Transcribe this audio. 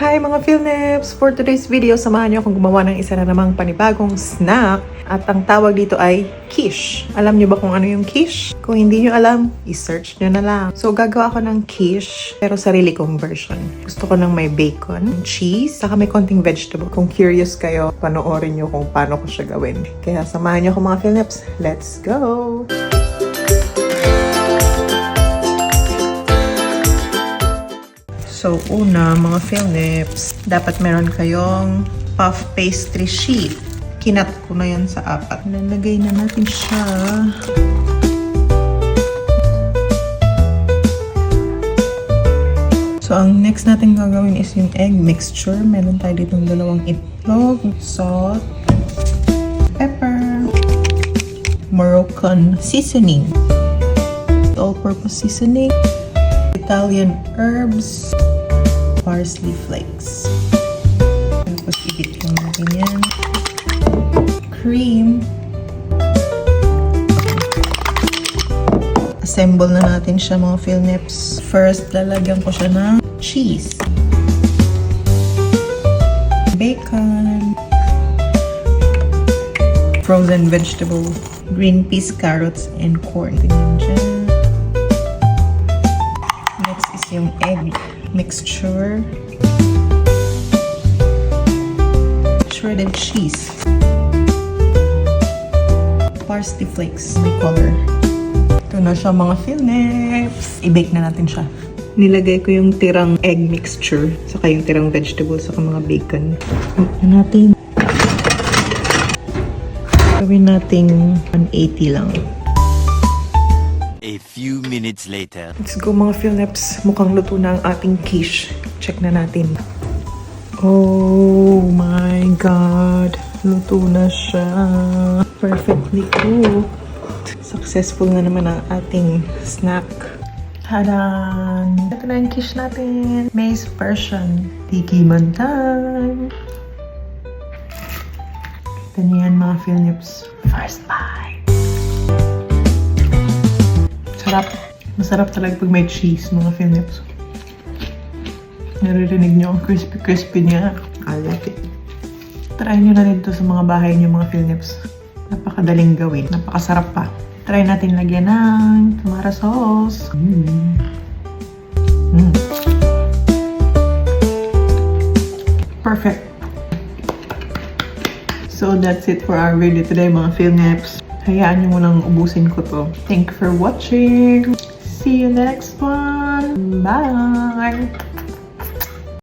Hi mga Philneps! For today's video, samahan niyo akong gumawa ng isa na namang panibagong snack at ang tawag dito ay quiche. Alam niyo ba kung ano yung quiche? Kung hindi niyo alam, i-search niyo na lang. So gagawa ako ng quiche pero sarili kong version. Gusto ko ng may bacon, cheese, saka may konting vegetable. Kung curious kayo, panoorin niyo kung paano ko siya gawin. Kaya samahan niyo ako mga Philneps. Let's go! So, una, mga Philneps, dapat meron kayong puff pastry sheet. Kinat ko na yan sa 4. Nalagay na natin siya. So, ang next natin gagawin is yung egg mixture. Meron tayo ditong 2 itlog, salt, pepper, Moroccan seasoning, all-purpose seasoning, Italian herbs, parsley flakes. Tapos ibit lang natin yan. Cream. Assemble na natin siya mga Philneps. First, lalagyan ko siya ng cheese. Bacon. Frozen vegetable. Green peas, carrots, and corn. Tingnan dyan. Next is yung egg mixture, shredded cheese, parsley flakes, may color. Ito na siya mga Philneps. I-bake na natin siya. Nilagay ko yung tirang egg mixture, saka yung tirang vegetables, saka mga bacon. Bake na natin. Gawin nating 180 lang. A few minutes later. Let's go mga Philneps. Mukhang luto na ang ating quiche. Check na natin. Oh my God. Luto na siya. Perfectly cooked. Successful na naman ang ating snack. Tadan! Ito na yung quiche natin. Maize version. Tikiman time. Ito niyo yan mga Philneps. First bite. Sarap. Masarap talaga pag may cheese, mga Philneps. Naririnig niyo ang crispy-crispy niya. I like it. Try niyo na rin ito sa mga bahay niyo, mga Philneps. Napakadaling gawin. Napakasarap pa. Try natin lagyan ng tomato sauce. Perfect. So that's it for our video today, mga Philneps. Hayaan nyo munang ubusin ko to. Thank you for watching. See you next one. Bye!